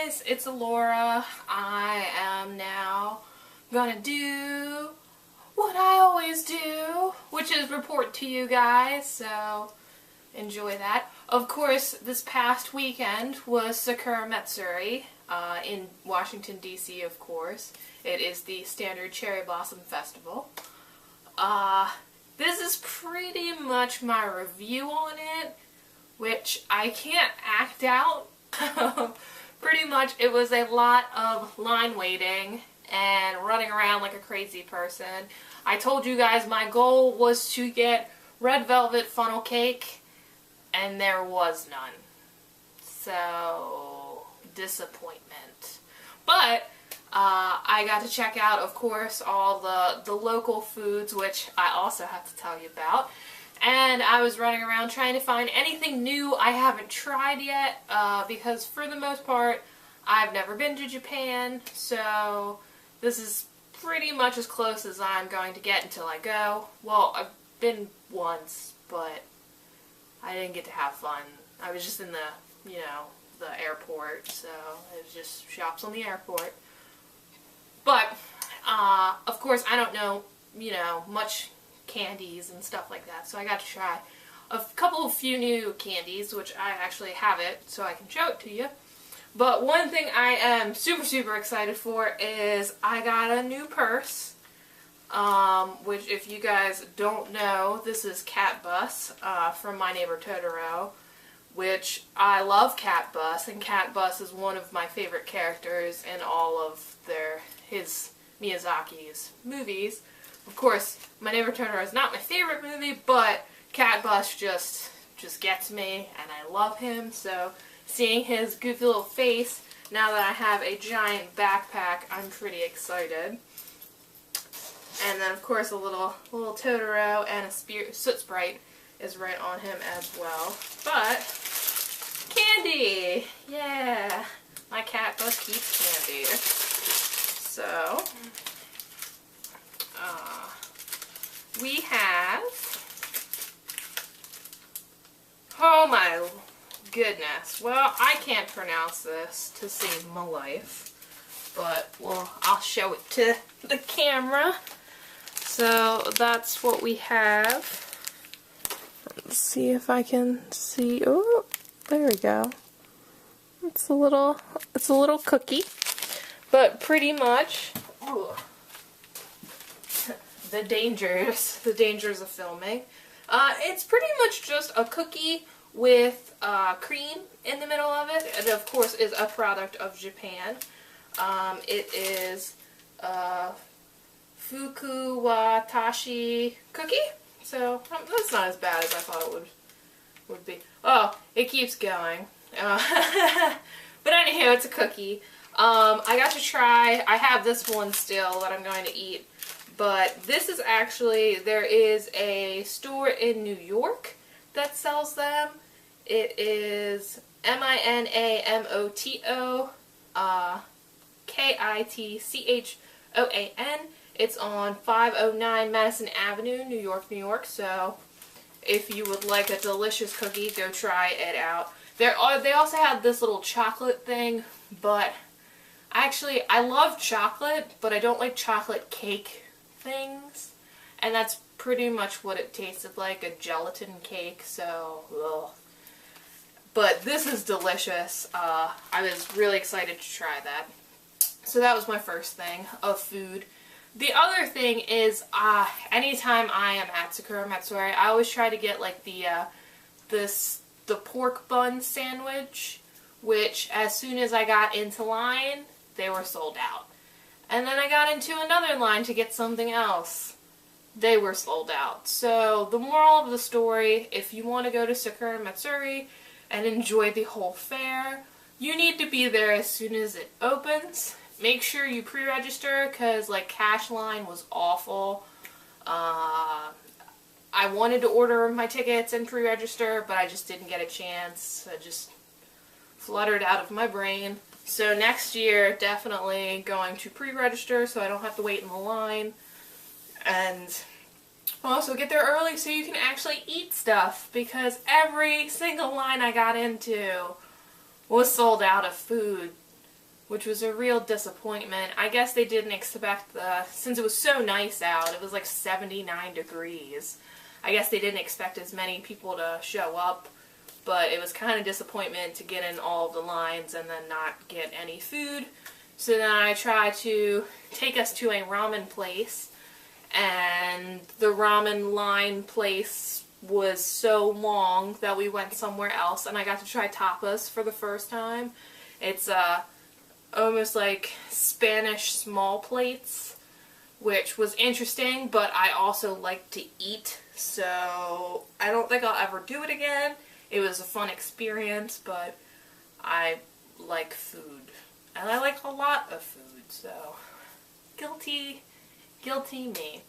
guys, it's Alora. I am now gonna do what I always do, which is report to you guys, so enjoy that. Of course, this past weekend was Sakura Masuri in Washington, D.C., of course. It is the standard cherry blossom festival. This is pretty much my review on it, which I can't act out. Pretty much it was a lot of line waiting and running around like a crazy person. I told you guys my goal was to get red velvet funnel cake, and there was none. So, disappointment. But I got to check out, of course, all the local foods, which I also have to tell you about. And I was running around trying to find anything new I haven't tried yet, because for the most part, I've never been to Japan, so this is pretty much as close as I'm going to get until I go. Well, I've been once, but I didn't get to have fun. I was just in the, the airport, so it was just shops on the airport. But, of course, I don't know, much candies and stuff like that, so I got to try a few new candies, which I actually have it, so I can show it to you. But one thing I am super excited for is I got a new purse, which if you guys don't know, this is Cat Bus from My Neighbor Totoro, which I love Cat Bus, and Cat Bus is one of my favorite characters in all of his Miyazaki's movies. Of course, My Neighbor Totoro is not my favorite movie, but Cat Bus just gets me, and I love him, so seeing his goofy little face, now that I have a giant backpack, I'm pretty excited. And then, of course, a little Totoro and a soot sprite is right on him as well. But, candy! Yeah! My Cat Bus keeps candy. So, we have, oh my goodness, well, I can't pronounce this to save my life, but, well, I'll show it to the camera. So, that's what we have. Let's see if I can see, oh, there we go. It's a little cookie, but pretty much, ooh, the dangers of filming. It's pretty much just a cookie with cream in the middle of it, and of course is a product of Japan. It is Fukuwatashi cookie, so that's not as bad as I thought it would be. Oh, it keeps going. But anyhow, it's a cookie. I got to try, I have this one still that I'm going to eat. But this is actually, there is a store in New York that sells them. It is Minamoto Kitchon. It's on 509 Madison Avenue, New York, New York. So if you would like a delicious cookie, go try it out. They also have this little chocolate thing, but actually I love chocolate, but I don't like chocolate cake things, and that's pretty much what it tasted like, a gelatin cake, so ugh. But this is delicious. I was really excited to try that. So that was my first thing of food. The other thing is, anytime I am at Sakura Masuri, I always try to get like the pork bun sandwich, which as soon as I got into line, they were sold out. And then I got into another line to get something else. They were sold out. So the moral of the story, if you want to go to Sakura Masuri and enjoy the whole fair, you need to be there as soon as it opens. Make sure you pre-register, because like cash line was awful. I wanted to order my tickets and pre-register, but I just didn't get a chance. I just fluttered out of my brain. So next year, definitely going to pre-register so I don't have to wait in the line. And also get there early so you can actually eat stuff, because every single line I got into was sold out of food. which was a real disappointment. I guess they didn't expect since it was so nice out, it was like 79 degrees. I guess they didn't expect as many people to show up, but it was kind of disappointment to get in all of the lines and then not get any food. So then I tried to take us to a ramen place, and the ramen line place was so long that we went somewhere else, and I got to try tapas for the first time. It's almost like Spanish small plates, which was interesting, but I also like to eat, so I don't think I'll ever do it again. It was a fun experience, but I like food. And I like a lot of food, so guilty me.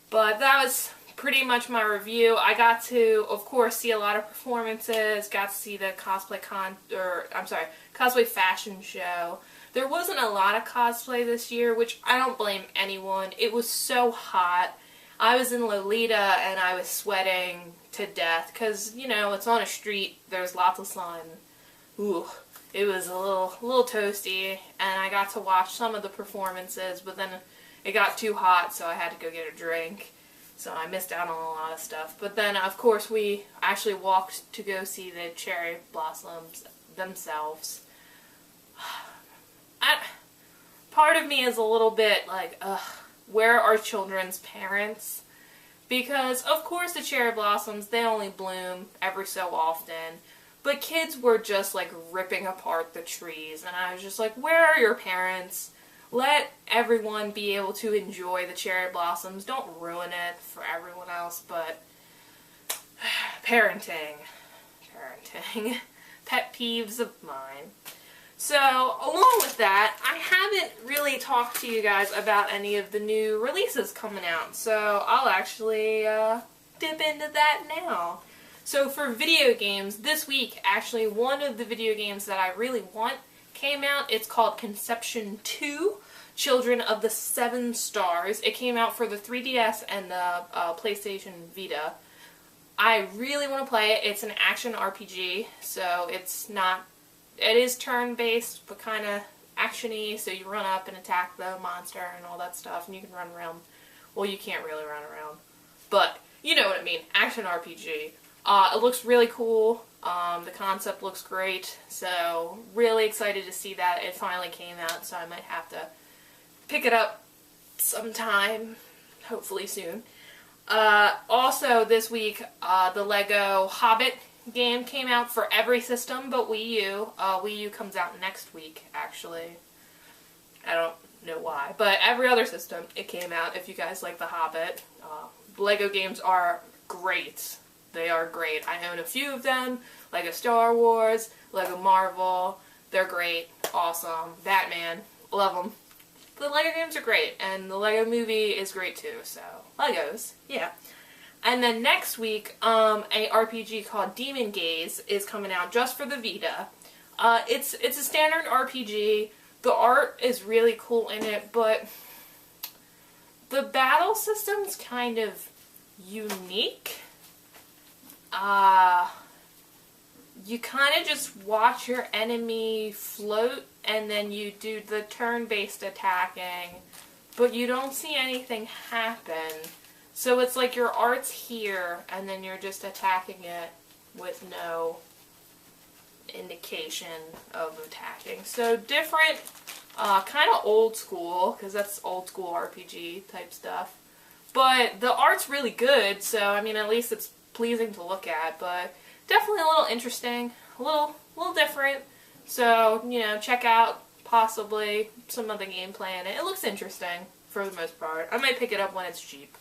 But that was pretty much my review. I got to, of course, see a lot of performances, got to see the cosplay fashion show. There wasn't a lot of cosplay this year, which I don't blame anyone. It was so hot. I was in Lolita and I was sweating to death because, you know, it's on a street, there's lots of sun. Ooh, it was a little toasty, and I got to watch some of the performances, but then it got too hot, so I had to go get a drink. So I missed out on a lot of stuff. But then, of course, we actually walked to go see the cherry blossoms themselves. Part of me is a little bit like, ugh, where are children's parents? Because, of course, the cherry blossoms, they only bloom every so often. But kids were just, like, ripping apart the trees. And I was just like, where are your parents? Let everyone be able to enjoy the cherry blossoms. Don't ruin it for everyone else. But parenting. Pet peeves of mine. So, along with that, I haven't really talked to you guys about any of the new releases coming out. So, I'll actually dip into that now. So, for video games, this week, actually, one of the video games that I really want came out. It's called Conception 2, Children of the Seven Stars. It came out for the 3DS and the PlayStation Vita. I really want to play it. It's an action RPG, so it is turn-based, but kind of action-y, so you run up and attack the monster and all that stuff, and you can run around. Well, you can't really run around, but you know what I mean. Action RPG. It looks really cool. The concept looks great, so really excited to see that. It finally came out, so I might have to pick it up sometime, hopefully soon. Also this week, the Lego Hobbit game came out for every system but Wii U. Wii U comes out next week, actually. I don't know why, but every other system it came out if you guys like The Hobbit. Lego games are great. They are great. I own a few of them. Lego Star Wars, Lego Marvel. They're great. Awesome. Batman. Love them. The Lego games are great, and the Lego movie is great too, so Legos, yeah. And then next week, a RPG called Demon Gaze is coming out just for the Vita. It's a standard RPG. The art is really cool in it, but the battle system's kind of unique. You kind of just watch your enemy float, and then you do the turn-based attacking, but you don't see anything happen. So it's like your art's here, and then you're just attacking it with no indication of attacking. So different, kind of old school, because that's old school RPG type stuff. But the art's really good, so I mean at least it's pleasing to look at, but definitely a little interesting, a little different. So, you know, check out possibly some of the gameplay in it. It looks interesting for the most part. I might pick it up when it's cheap.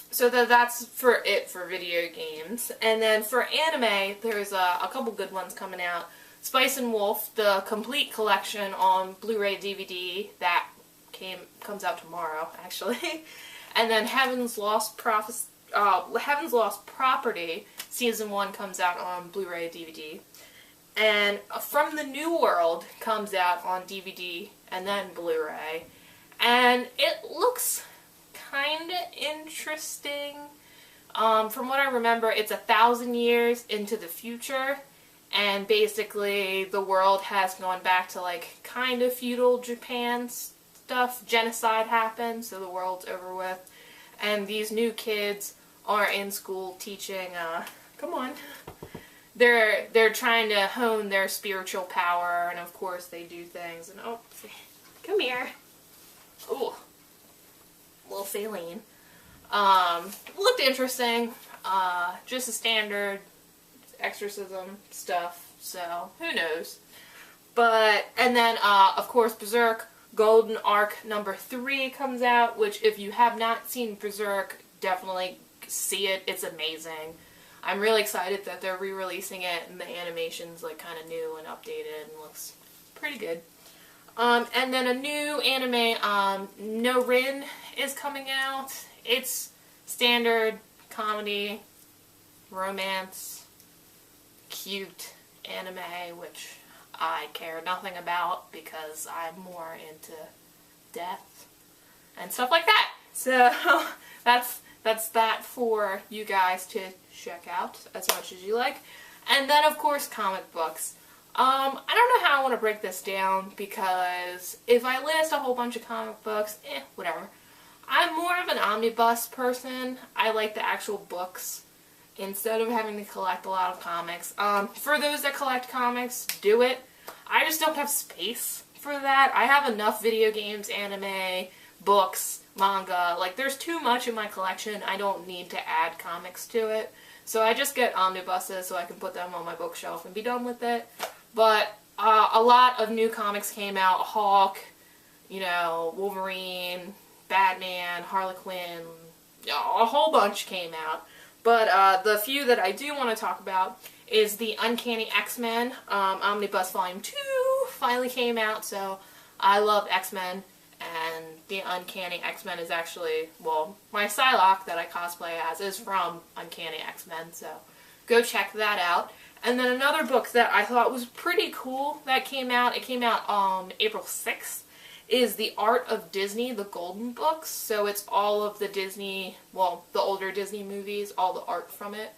So that's for it for video games. And then for anime, there's a couple good ones coming out. Spice and Wolf, the complete collection on Blu-ray DVD, that comes out tomorrow, actually. And then Heaven's Lost Property, Season 1 comes out on Blu-ray DVD. And From the New World comes out on DVD and then Blu-ray. And it looks kind of interesting. From what I remember, it's 1,000 years into the future. and basically the world has gone back to like kind of feudal Japan stuff. Genocide happened, so the world's over with, and these new kids are in school teaching, come on, they're trying to hone their spiritual power, and of course they do things, and oh, come here, ooh, little saline, looked interesting, just a standard exorcism stuff, so who knows. But, and then, of course, Berserk Golden Arc number 3 comes out, which if you have not seen Berserk, definitely see it. It's amazing. I'm really excited that they're re-releasing it, and the animation's like kind of new and updated and looks pretty good. And then a new anime, No Rin, is coming out. It's standard comedy, romance, cute anime, which I care nothing about because I'm more into death and stuff like that. So that's that for you guys to check out as much as you like. And then of course comic books. I don't know how I want to break this down, because if I list a whole bunch of comic books, whatever. I'm more of an omnibus person. I like the actual books instead of having to collect a lot of comics. For those that collect comics, do it. I just don't have space for that. I have enough video games, anime, books, manga. Like, there's too much in my collection. I don't need to add comics to it. So I just get omnibuses so I can put them on my bookshelf and be done with it. But a lot of new comics came out. Hulk, you know, Wolverine, Batman, Harley Quinn, a whole bunch came out. But the few that I do want to talk about is the Uncanny X-Men. Omnibus Volume 2 finally came out, so I love X-Men. And the Uncanny X-Men is actually, well, my Psylocke that I cosplay as is from Uncanny X-Men, so go check that out. And then another book that I thought was pretty cool that came out, it came out April 6th, is The Art of Disney, the Golden Books. So it's all of the Disney, well, the older Disney movies, all the art from it.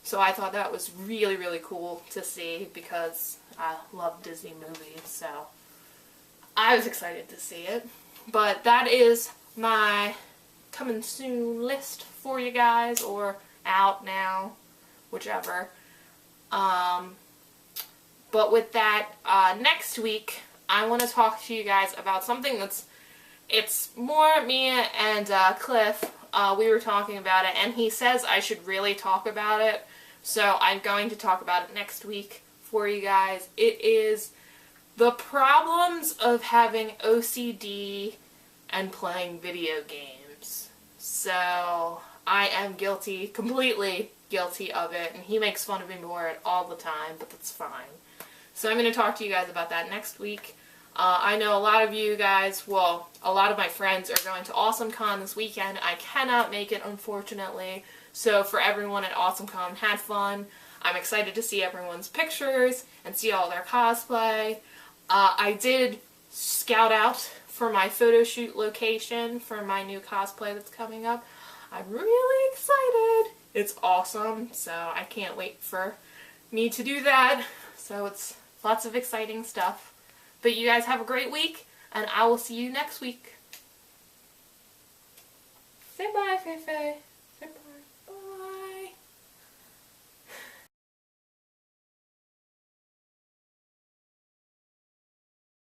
So I thought that was really, really cool to see because I love Disney movies, so I was excited to see it. But that is my coming soon list for you guys, or out now, whichever. But with that, next week, I want to talk to you guys about something it's more me and Cliff, we were talking about it, and he says I should really talk about it, so I'm going to talk about it next week for you guys. It is the problems of having OCD and playing video games. So, I am guilty, completely guilty of it, and he makes fun of me for it all the time, but that's fine. So I'm going to talk to you guys about that next week. I know a lot of you guys, well, a lot of my friends are going to AwesomeCon this weekend. I cannot make it, unfortunately. So for everyone at AwesomeCon, have fun. I'm excited to see everyone's pictures and see all their cosplay. I did scout out for my photo shoot location for my new cosplay that's coming up. I'm really excited. It's awesome, so I can't wait for me to do that. So it's lots of exciting stuff. But you guys have a great week, and I will see you next week. Say bye, Feifei.